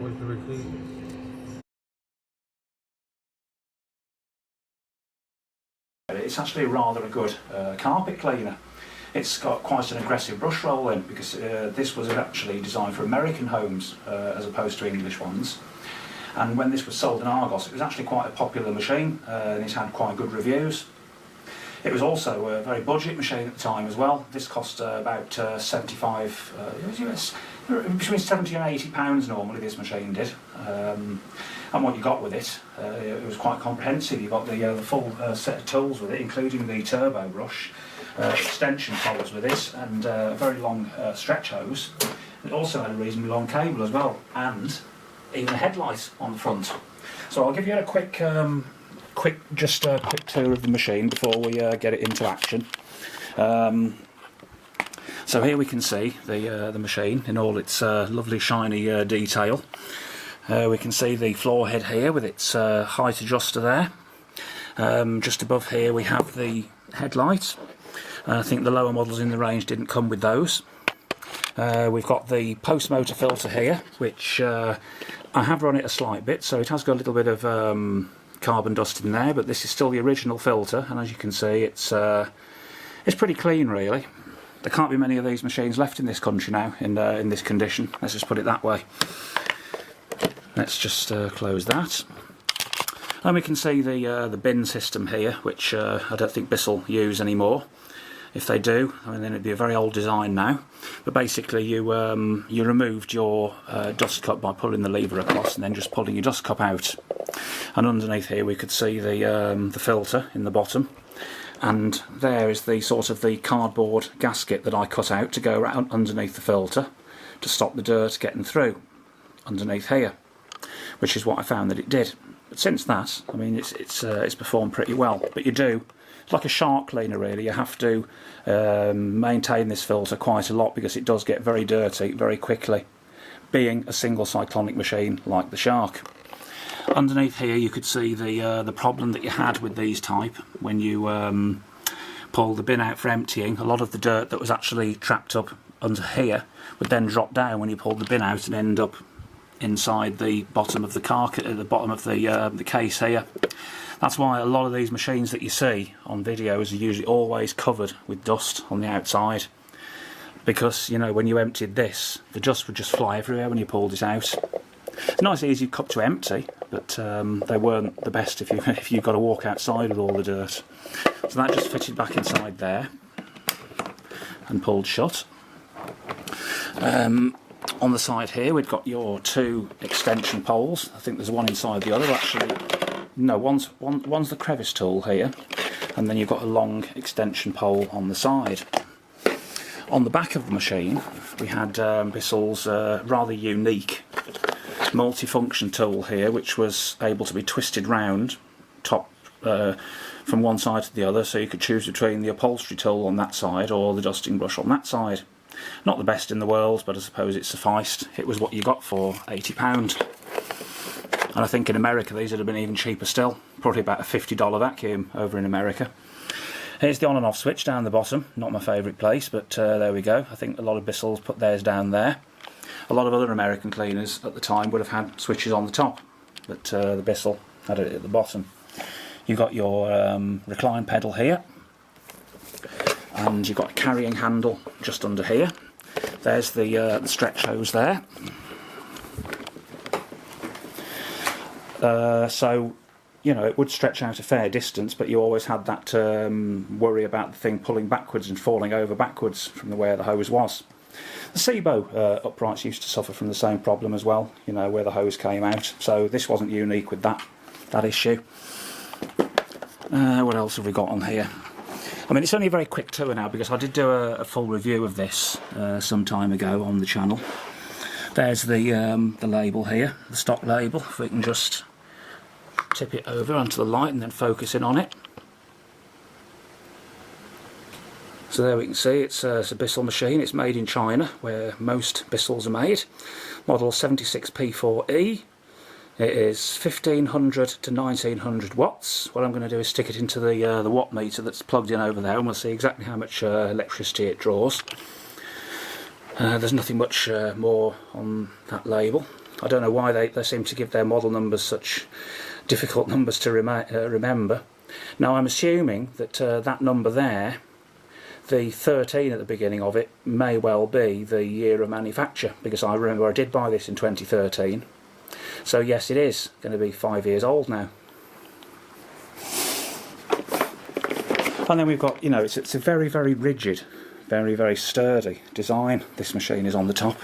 What's the machine? It's actually rather a good carpet cleaner. It's got quite an aggressive brush roll in because this was actually designed for American homes as opposed to English ones. And when this was sold in Argos, it was actually quite a popular machine and it's had quite good reviews. It was also a very budget machine at the time as well. This cost about between 70 and 80 pounds normally this machine did. And what you got with it, it was quite comprehensive. You got the full set of tools with it, including the turbo brush, extension poles with it, and a very long stretch hose. It also had a reasonably long cable as well, and even a headlight on the front. So I'll give you a quick tour of the machine before we get it into action. So here we can see the machine in all its lovely shiny detail. We can see the floor head here with its height adjuster there. Just above here we have the headlight. I think the lower models in the range didn't come with those. We've got the post motor filter here, which I have run it a slight bit, so it has got a little bit of carbon dust in there, but this is still the original filter, and as you can see it's pretty clean really. There can't be many of these machines left in this country now in this condition, let's just put it that way. Let's just close that. And we can see the bin system here, which I don't think Bissell use anymore. If they do, I mean, then it'd be a very old design now. But basically, you removed your dust cup by pulling the lever across, and then just pulling your dust cup out. And underneath here, we could see the filter in the bottom, and there is the sort of the cardboard gasket that I cut out to go around underneath the filter to stop the dirt getting through underneath here, which is what I found that it did. But since that, I mean, it's performed pretty well. But you do. It's like a shark cleaner really, you have to maintain this filter quite a lot because it does get very dirty very quickly, being a single cyclonic machine like the Shark. Underneath here you could see the problem that you had with these type when you pull the bin out for emptying. A lot of the dirt that was actually trapped up under here would then drop down when you pulled the bin out and end up inside the bottom of the carcass, at the bottom of the case here. That's why a lot of these machines that you see on videos are usually always covered with dust on the outside, because you know when you emptied this, the dust would just fly everywhere when you pulled it out. It's a nice easy cup to empty, but they weren't the best if you got to walk outside with all the dirt. So that just fitted back inside there and pulled shut. On the side here we've got your two extension poles. I think there's one inside the other actually. No, one's the crevice tool here, and then you've got a long extension pole on the side. On the back of the machine we had Bissell's rather unique multifunction tool here, which was able to be twisted round top from one side to the other, so you could choose between the upholstery tool on that side or the dusting brush on that side. Not the best in the world, but I suppose it sufficed. It was what you got for £80. And I think in America these would have been even cheaper still, probably about a $50 vacuum over in America. Here's the on and off switch down the bottom, not my favourite place, but there we go. I think a lot of Bissells put theirs down there. A lot of other American cleaners at the time would have had switches on the top, but the Bissell had it at the bottom. You've got your recline pedal here, and you've got a carrying handle just under here. There's the stretch hose there. So, you know, it would stretch out a fair distance, but you always had that worry about the thing pulling backwards and falling over backwards from where the hose was. The Sebo uprights used to suffer from the same problem as well, you know, where the hose came out, so this wasn't unique with that issue. What else have we got on here? I mean, it's only a very quick tour now because I did do a full review of this some time ago on the channel. There's the label here, the stock label, if we can just tip it over onto the light and then focus in on it. So there we can see it's a Bissell machine. It's made in China, where most Bissells are made. Model 76P4E. It is 1500 to 1900 watts. What I'm going to do is stick it into the watt meter that's plugged in over there, and we'll see exactly how much electricity it draws. There's nothing much more on that label. I don't know why they seem to give their model numbers such difficult numbers to remember. Now I'm assuming that that number there, the 13 at the beginning of it, may well be the year of manufacture, because I remember I did buy this in 2013. So yes, it is going to be 5 years old now. And then we've got, you know, it's a very, very rigid, very, very sturdy design this machine is on the top.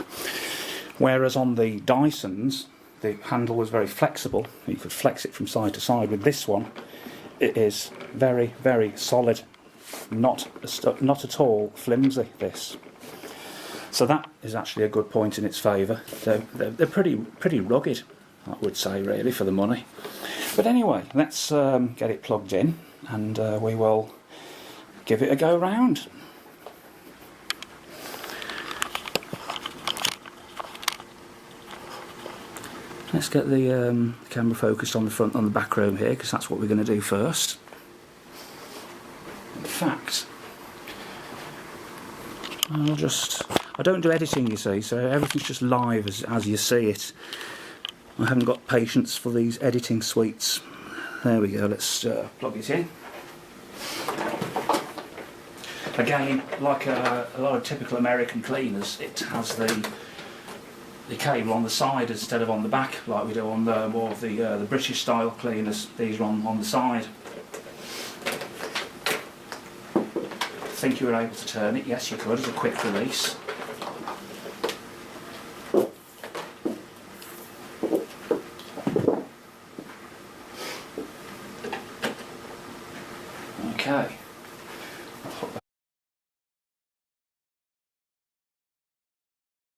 Whereas on the Dysons, the handle was very flexible. You could flex it from side to side. With this one, it is very, very solid. Not at all flimsy, this. So that is actually a good point in its favour. They're pretty rugged, I would say, really, for the money. But anyway, let's get it plugged in, and we will give it a go round. Let's get the camera focused on the front, on the back room here, because that's what we're going to do first. In fact, I don't do editing, you see, so everything's just live as you see it. I haven't got patience for these editing suites. There we go, let's plug it in. Again, like a lot of typical American cleaners, it has the cable on the side instead of on the back, like we do on the more of the British style cleaners. These are on the side. I think you were able to turn it. Yes, you could. It's a quick release.